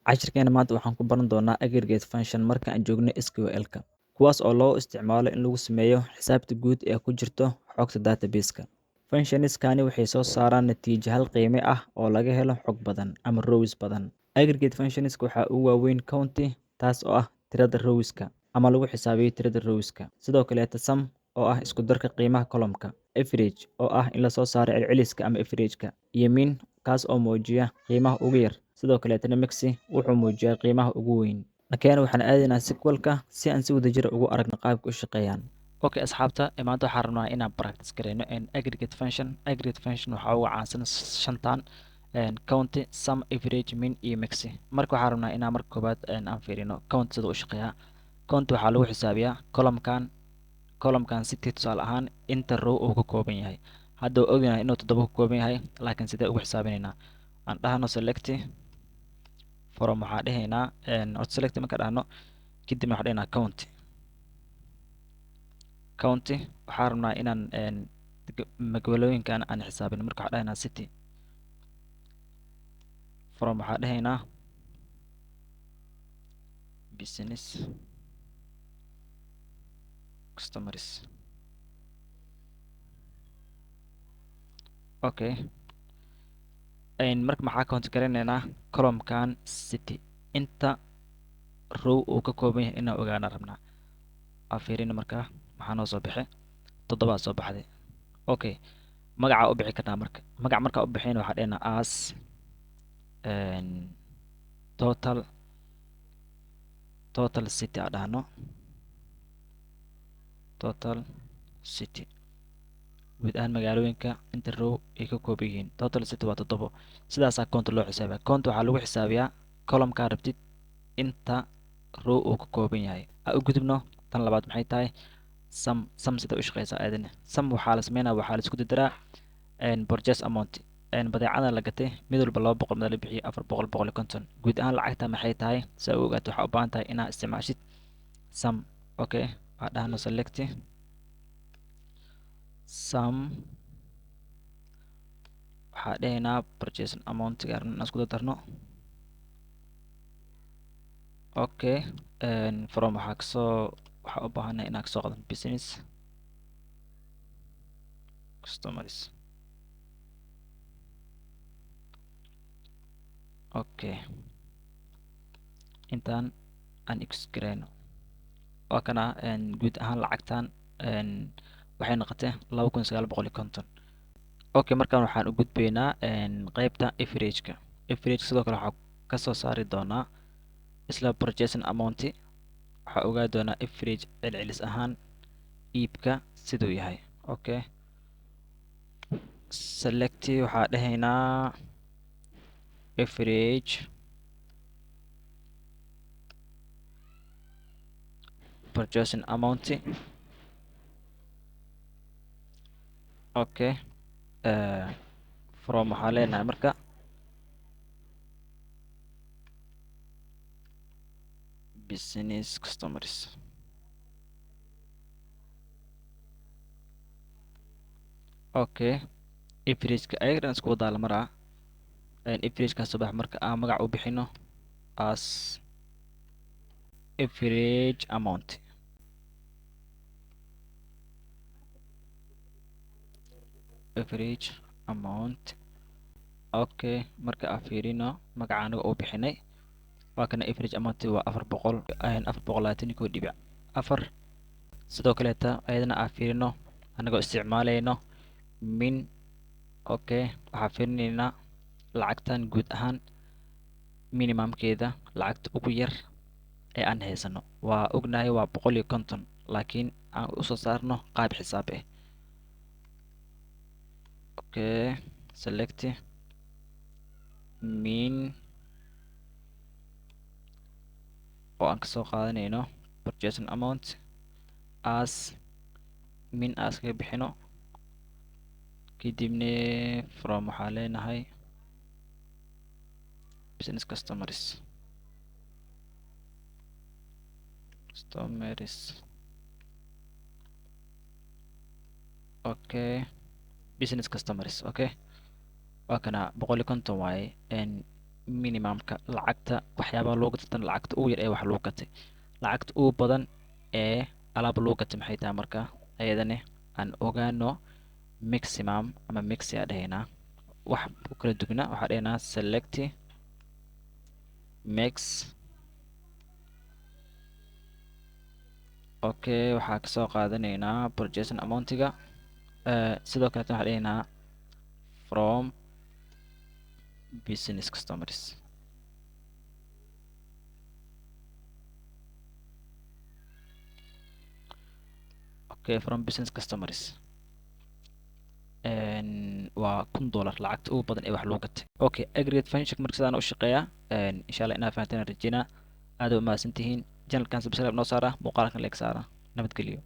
Cashirkeena maanta waxaan ku baran doonaa aggregate function marka aan joogno SQL-ka, kuwaas oo loo isticmaalo in lagu sameeyo xisaabta guud ee ku jirto xogta database-ka. Functionskani waxay soo saaraan natiijo hal qiime ah oo laga helo xog badan ama rows badan. Aggregate functionska waxaa ugu waaweyn county, taas oo ah tirada rowska ama lagu xisaabiyo tirada rowska. Sidoo kaleeta sum oo ah isku darka qiimaha column-ka, average oo ah in la soo saaro celceliska ama average-ka, iyo mean kaas oo muujiya qiimaha ugu yar. Sidoo kaleetana mixi wuxuu muujiyaa qiimaha ugu weyn. Markeena waxaan aadaynaa SQL-ka si aan si wadajir ugu aragno qaabka u shaqeeyaan. Okay asxaabta, maanta waxaan rabnaa inaan practice gareyno aggregate function. Aggregate function waxaa ugu caansan shantan county, sum, average, mean iyo mixi. Marka waxaan rabnaa inaan marka koobaad aan fiirino count sida u shaqeeyaa. Count waxaa lagu xisaabiyaa column-kan city tusaale ahaan inta row uu ka kooban yahay. Hadda waa ognahay inuu 7 ka kooban yahay, laakiin sidee ugu xisaabinaynaa? Aan dhahno select from waxaa dhahaynaa select marka dhahno kadibna waxaa dhahaynaa county waxaa rabnaa inaan magaalooyinkan aan xisaabino. Marka waxaa dhahaynaa city from waxaa dhahaynaa business customers. Okay, marka maxaa count gareynaynaa column-kan city inta row uu ka kooban yahay inaan ogaana rabnaa. Aan fiirino markaa maxaa noo soo baxay 7 soo baxday. Okay, magaca u bixi karnaa marka. Magac marka u bixin waxaa dhahaynaa as total city aan dhahno total city guud ahaan magaalooyinka inta row ay ka kooban yihiin. Total city waa 7. Sidaasaa count loo xisaabiyaa. Count waxaa lagu xisaabiyaa column-kaa rabtid inta row uu ka kooban yahay. Ha u gudubno tan labaad maxay tahay sum sida u shaqeysaa aadana. Sum waxaa la sameynaa waxaa la isku diraa purchase amount badeecada la gatay mid walba 200 mid la bixiyo 400 150. Guud ahaan lacagta maxay tahay si aad u ogaato waxaa u baahan tahay inaad isticmaashid sum. Okay, waxaa dhahno select sum waxaa dhahaynaa purchase amount gaarna aan isku darno. Okay, from waxaa u baahanay inaan kasoo qadan business customers. Okay, intaan aan gareyno waa kana guud ahaan lacagtan waxay noqotay 2950. Okay, markaan waxaan u gudbaynaa qaybta average-ka. Average sidoo kale waxaa ka soo saari doonaa isla purchasing amount. waxaa ogaa doonaa average celcelis ahaan iibka siduu yahay. Okay, select waxaa dhahaynaa average purchasing amount. Okay, from waxaa leenahay marka business customers. Okay, average-ka ayagana isku wada la maraa. Average-ka subax marka aan magac u bixino as average amount. Average amount. Okay, marka aan fiirino magaca anaga u bixinay waa kana average amount waa 421.4. sidoo kaleeta ayadana aan fiirino anagoo isticmaalayno min. Okay, waxaa fiirinaynaa lacagtan guud ahaan minimumkeeda lacagta ugu yar ee aan haysano waa ognahay waa 150, laakiin aan u soo saarno qaab xisaab ah. Okay, select min oo aan kasoo qaadanayno purchasing amount as min as ka bixino kadibna from waxaa leenahay business customers. Okay, business customers. Okay, waa kana 150 waaye minimumka lacagta waxyaabaha loo gatatan lacagta ugu yar ee wax loo gatay lacagta ugu badan ee alaab loo gatay maxay tahay marka ayadane aan ogaano maximum ama mix aa dhahaynaa wax u kala dugna waxaa dhahaynaa select mix okay waxaa kasoo qaadanaynaa purchasing amountiga sidoo kaleetana waxaa dhahaynaa from business customers okay from business customers waa $1 lacagta ugu badan ee wax loo gatay okay aggregate function marka sidaan u shaqeeyaa insha allah inaa fahanteen rajeynaa aad u mahadsantihiin channelkan subscribe noo saara muuqaalkan like saara nabadgelyo